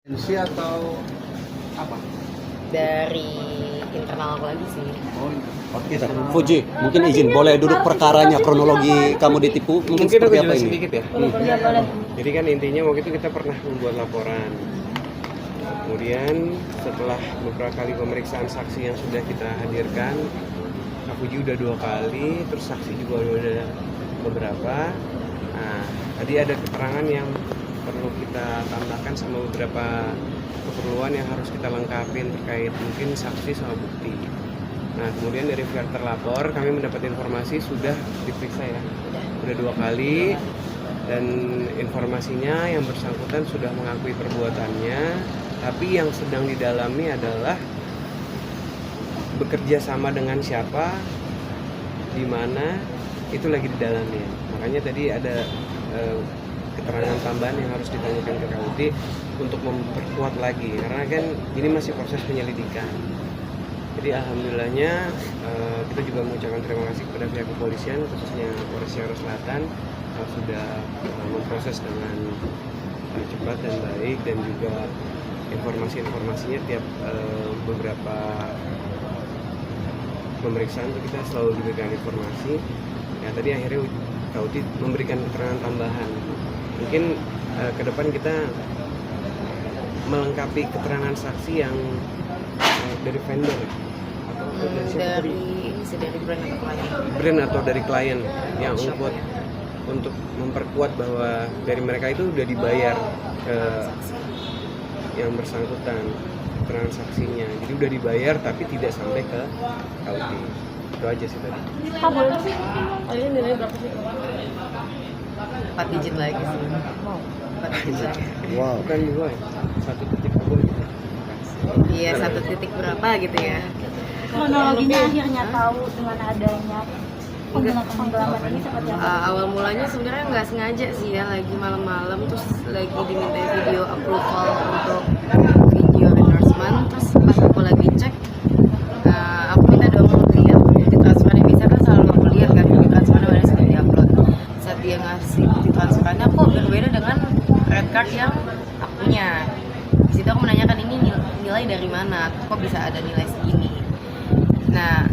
Agensi atau apa? Dari internal aku lagi sih. Oh, iya. Oke, Fuji, mungkin izin boleh duduk perkaranya, kronologi kamu ditipu mungkin Mungkin aku seperti apa jelasin ini? sedikit ya. Iya boleh. Jadi kan intinya waktu itu kita pernah membuat laporan. Kemudian setelah beberapa kali pemeriksaan saksi yang sudah kita hadirkan, Kak Fuji udah 2 kali, terus saksi juga udah beberapa. Nah, tadi ada keterangan yang perlu kita tambahkan sama beberapa keperluan yang harus kita lengkapin terkait mungkin saksi sama bukti. Nah, kemudian dari pihak terlapor kami mendapat informasi sudah diperiksa ya, udah 2 kali, dan informasinya yang bersangkutan sudah mengakui perbuatannya, tapi yang sedang didalami adalah bekerja sama dengan siapa, di mana, itu lagi didalami. Makanya tadi ada keterangan tambahan yang harus ditanyakan ke KUD untuk memperkuat lagi, karena kan ini masih proses penyelidikan. Jadi alhamdulillahnya kita juga mengucapkan terima kasih kepada pihak kepolisian, khususnya Polres Jakarta Selatan, yang sudah memproses dengan cepat dan baik, dan juga informasi-informasinya tiap beberapa pemeriksaan itu kita selalu diberikan informasi. Ya tadi akhirnya KUD memberikan keterangan tambahan. Mungkin ke depan kita melengkapi keterangan saksi yang dari vendor atau dari siapa tadi? Dari brand atau klien. Brand atau dari klien yang untuk memperkuat bahwa dari mereka itu udah dibayar ke yang bersangkutan keterangan saksinya. Jadi udah dibayar tapi tidak sampai ke KUD. Itu aja sih tadi. Pak boleh sih? Kalian nilai berapa sih? 4 digit lagi sih. 4 digit lagi. Wow. Bukan gue, 1.0 gitu. Iya, 1 titik berapa gitu ya. Kronologinya akhirnya tahu dengan adanya penggelapan ini seperti apa? Awal mulanya sebenarnya nggak sengaja sih ya, lagi malam-malam terus lagi diminta video approval untuk video endorsement, terus pas aku lagi cek, aku minta dong lihat bukti transfernya. Bisa kan selalu aku lihat kan bukti transfernya mana sudah diupload. Saat dia ngasih bukti transfernya kok berbeda dengan red card yang aku punya. Di situ aku menanyakan ini nilai dari mana, kok bisa ada nilai segini. Nah,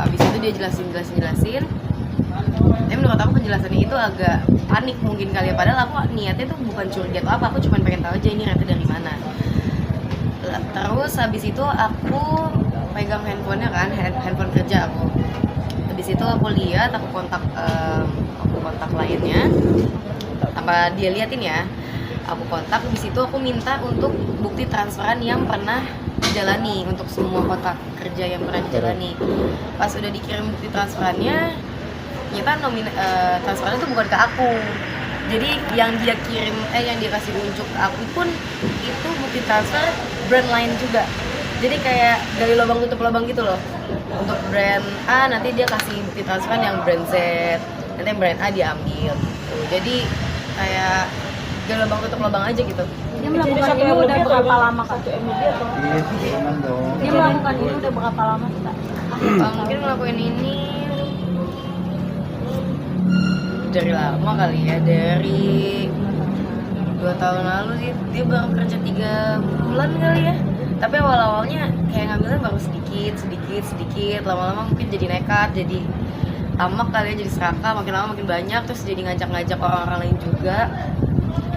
habis itu dia jelasin. Tapi menurut aku penjelasannya itu agak panik mungkin kali ya, padahal aku niatnya tuh bukan curiga atau apa, aku cuma pengen tahu aja ini rate dari mana. Terus habis itu aku pegang handphonenya kan, handphone kerja aku. Habis itu aku lihat, aku kontak kliennya, apa dia liatin ya. Aku kontak, habis itu aku minta untuk bukti transferan yang pernah dijalani untuk semua kotak kerja yang pernah dijalani. Pas udah dikirim bukti transferannya, ternyata transferannya itu bukan ke aku. Jadi yang dia kirim, yang dia kasih unjuk ke aku pun itu bukti transfer brand lain juga. Jadi kayak gali lubang tutup lubang gitu loh. Untuk brand A nanti dia kasih bukti transferan yang brand Z, nanti yang brand A diambil. Jadi kayak gali lubang tutup lubang aja gitu. Dia melakukan ini udah berapa lama Kak? Iya, jangan dong. Dia melakukan ini udah berapa lama sih Kak? Mungkin ngelakuin ini dari lama kali ya, dari 2 tahun lalu sih. Dia baru kerja 3 bulan kali ya. Tapi awal-awalnya kayak ngambilnya baru sedikit, lama-lama mungkin jadi nekat, jadi tamak kali ya, jadi serakah, makin lama makin banyak, terus jadi ngajak-ngajak orang-orang lain juga,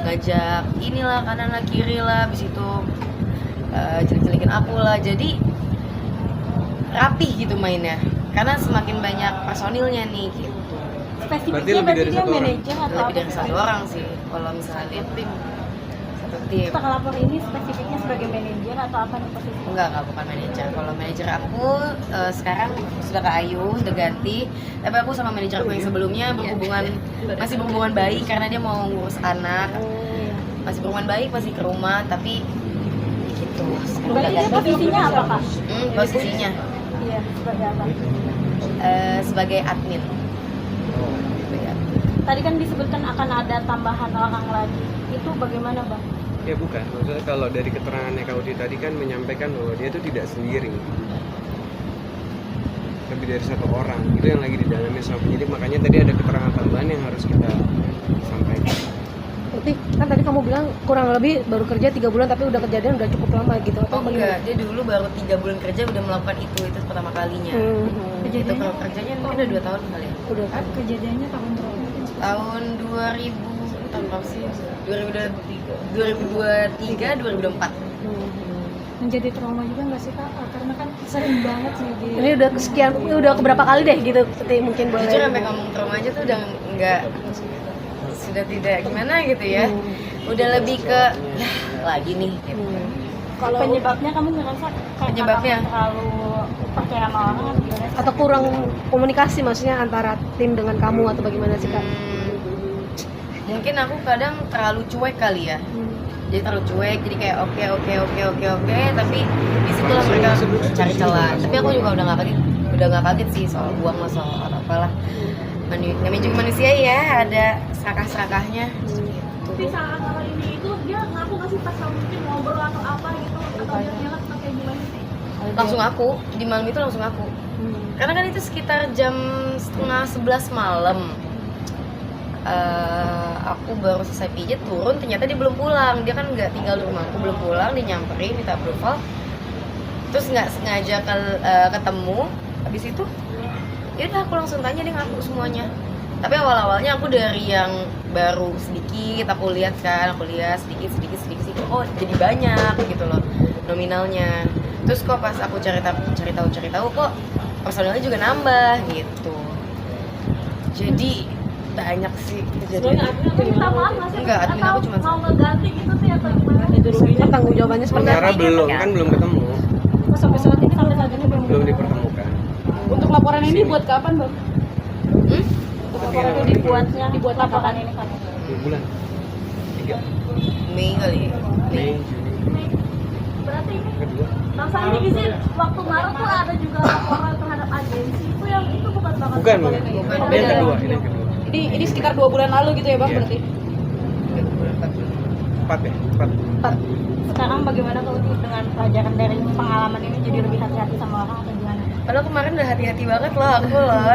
ngajak inilah kanan lah kiri lah, habis itu jelek-jelekin aku lah, jadi rapih gitu mainnya, karena semakin banyak personilnya nih gitu. Spesifiknya berarti dari dia satu orang? manajer atau Lebih apa? dari 1 orang sih kalau misalnya tim. Satu tim. Terlapor ini spesifiknya sebagai manajer atau apa nih posisinya? Enggak, bukan manajer. Kalau manajer aku sekarang sudah ke Ayu, sudah ganti. Tapi aku sama manajer aku yang sebelumnya masih berhubungan baik karena dia mau ngurus anak. Masih berhubungan baik, masih ke rumah, tapi gitu. Berarti dia posisinya apa Kak? Posisinya Iya, sebagai apa? sebagai admin. Tadi kan disebutkan akan ada tambahan orang lagi. Itu bagaimana Bang? Ya bukan, maksudnya kalau dari keterangannya KUD tadi kan menyampaikan bahwa dia itu tidak sendiri. Lebih dari 1 orang, itu yang lagi didalami sama penyidik, makanya tadi ada keterangan tambahan yang harus kita sampaikan. Berarti kan tadi kamu bilang kurang lebih baru kerja 3 bulan tapi udah kejadian udah cukup lama gitu atau Oh enggak, dia dulu baru 3 bulan kerja udah melakukan itu pertama kalinya. Itu kalau kerjanya mungkin udah 2 tahun kali ya. Udah. Kejadiannya tahun berapa? Tahun 2000 tahun berapa sih? 2023 2024. Menjadi trauma juga nggak sih kak? Karena kan sering banget sih Ini udah sekian, udah keberapa kali deh gitu, mungkin boleh. Jujur sampai ngomong trauma aja tuh udah enggak, sudah tidak gimana gitu ya. Udah lebih ke ya lagi nih gitu. kalau penyebabnya kamu ngerasa kayak Penyebabnya? kakak terlalu percaya sama orang atau gimana sih? Atau kurang komunikasi maksudnya antara tim dengan kamu atau bagaimana sih kak? Mungkin aku kadang terlalu cuek kali ya. Jadi terlalu cuek, jadi kayak oke, tapi di situ lah mereka cari celah. Tapi aku juga udah nggak kaget sih soal buang lah, soal apalah. Namanya juga manusia ya, ada serakah-serakahnya. Tapi saat awal ini itu dia ngaku nggak sih pas kamu mungkin ngobrol atau apa gitu atau dia pakai gimana sih? Langsung aku di malam itu langsung aku. Karena kan itu sekitar jam 10:30 malam. Aku baru selesai pijat turun, ternyata dia belum pulang. Dia kan nggak tinggal di rumah aku, belum pulang. Dia nyamperin minta approval, terus nggak sengaja ketemu. Habis itu ya udah aku langsung tanya, dia ngaku semuanya. Tapi awalnya aku dari yang baru sedikit aku lihat sedikit, oh jadi banyak gitu loh nominalnya. Terus kok pas aku cari tahu kok personalnya juga nambah gitu. Jadi banyak sih kejadian. Minta maaf nggak sih? Enggak, admin aku cuma mau ngeganti gitu sih atau gimana? Tanggung jawabannya seperti Sementara apa? belum ketemu, Sampai saat ini belum dipertemukan. Untuk laporan ini buat kapan, Bang? laporan itu dibuat laporan ini kan? 2 bulan, 3 Mei kali. Mei, Juni, Berarti ini kedua. Bang Sandi di sini waktu Maret tuh ada juga laporan terhadap agensi itu bukan banget. Bukan. Ini yang kedua. Ini sekitar 2 bulan lalu gitu ya, Bang, Iya. berarti? 4. Sekarang bagaimana kalau dengan pelajaran dari pengalaman ini jadi lebih hati-hati sama orang atau gimana? Padahal kemarin udah hati-hati banget loh aku loh.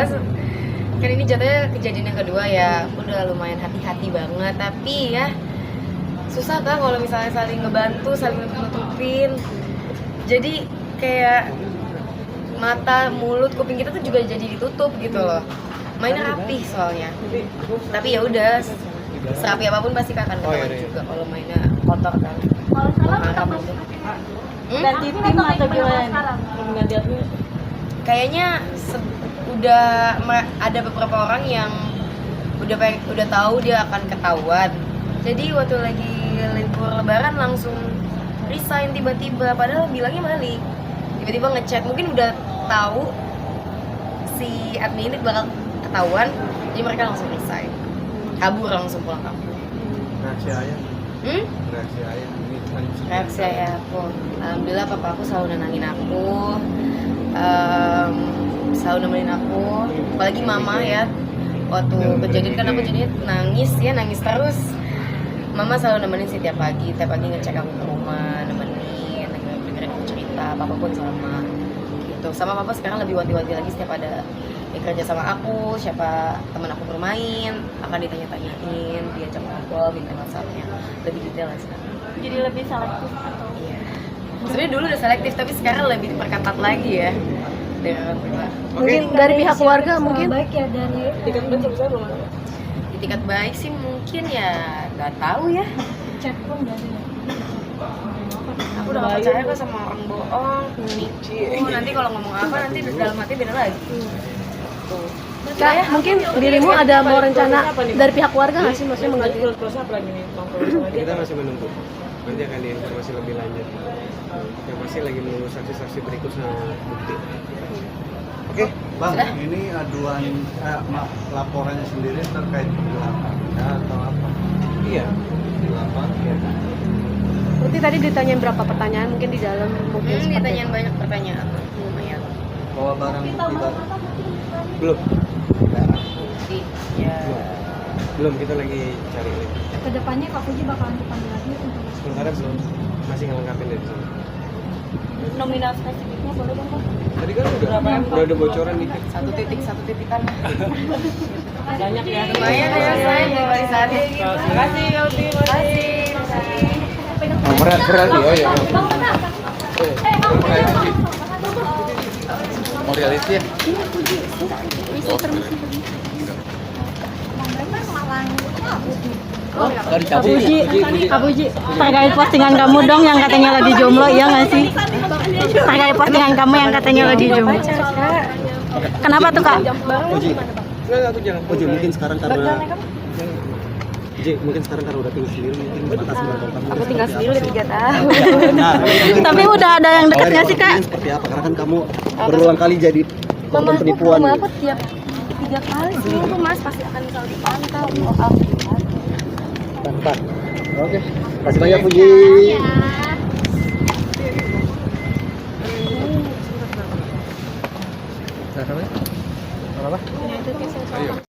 Kan ini jatuhnya kejadian yang kedua ya, aku udah lumayan hati-hati banget. Tapi ya susah kan kalau misalnya saling ngebantu, saling nutupin. Jadi kayak mata, mulut, kuping kita tuh juga jadi ditutup gitu loh. Mainnya rapih soalnya. Tapi ya udah, serapi apapun pasti akan ketahuan juga kalau mainnya kotor kan. Kalau sekarang Maaf, tetap maaf. masih Ganti tim atau gimana? Ganti admin. Kayaknya ada beberapa orang yang udah tahu dia akan ketahuan. Jadi waktu lagi libur lebaran langsung resign tiba-tiba, padahal bilangnya balik. Tiba-tiba ngechat, mungkin udah tahu si admin ini bakal ketahuan, jadi mereka langsung resign. Kabur, langsung pulang kampung. Reaksi ayah. Reaksi ayah ini kan Reaksi ayah aku, alhamdulillah papa aku selalu nenangin aku, selalu nemenin aku, apalagi mama ya. Waktu kejadian kan aku jadinya nangis terus. Mama selalu nemenin sih tiap pagi ngecek aku ke rumah, nemenin, dengerin aku cerita, papa pun sama gitu. Sama papa sekarang lebih wanti-wanti lagi, setiap ada yang kerja sama aku, siapa teman aku bermain, akan ditanya-tanyain, diajak ngobrol, minta WhatsApp-nya, lebih detail lah sekarang. jadi lebih selektif atau Iya. Sebenarnya dulu udah selektif, tapi sekarang lebih diperketat lagi ya dari orang tua. Mungkin dari pihak keluarga mungkin baik ya dari Tingkat betul saya belum ada. Di tingkat baik sih mungkin ya nggak tahu ya. chat pun dari Aku udah gak percaya kok sama orang bohong, nipu. Nanti kalau ngomong apa nanti dalam hati beda lagi. Tuh. Kak, mungkin dirimu ada mau rencana dari pihak keluarga nggak sih maksudnya mengganti? Terus apa lagi nih, Bang? Kalau sama dia? Kita masih menunggu. Nanti akan diinformasi lebih lanjut. Yang pasti lagi menunggu saksi-saksi berikut sama bukti. Oke. Bang, Sudah? ini aduan laporannya sendiri terkait kegelapan ya, atau apa? Iya. Kegelapan ya. Berarti tadi ditanyain berapa pertanyaan mungkin di dalam mungkin seperti Ditanyain banyak pertanyaan, lumayan. Bawa barang bukti bang. Belum. Jadi ya Belum, kita lagi cari lagi. kedepannya Kak Puji bakalan dipanggil lagi untuk Sementara belum, masih ngelengkapin dari sini. nominal spesifiknya boleh dong Pak? Tadi kan udah ada bocoran dikit. Satu titikan. Banyak ya. Lumayan ya saya dari saatnya gitu. Terima kasih Kak Uti. Terima kasih. Berat oh ya. Mau realistis ya? Kak Puji, terkait postingan kamu dong yang katanya lagi jomblo, iya nggak sih? Terkait postingan kamu yang katanya lagi jomblo. Kenapa tuh Kak? Uji, Aku jangan. Uji mungkin sekarang karena udah tinggal sendiri mungkin batas menonton kamu. Aku tinggal sendiri udah 3 tahun. Nah, mungkin Tapi udah ada yang deket nggak sih Kak? seperti apa? Karena kan kamu berulang kali jadi korban penipuan. Mama aku tiap 3 kali seminggu Mas pasti akan selalu dipantau. Mantap. Oke. Kasih banyak Puji. Apa?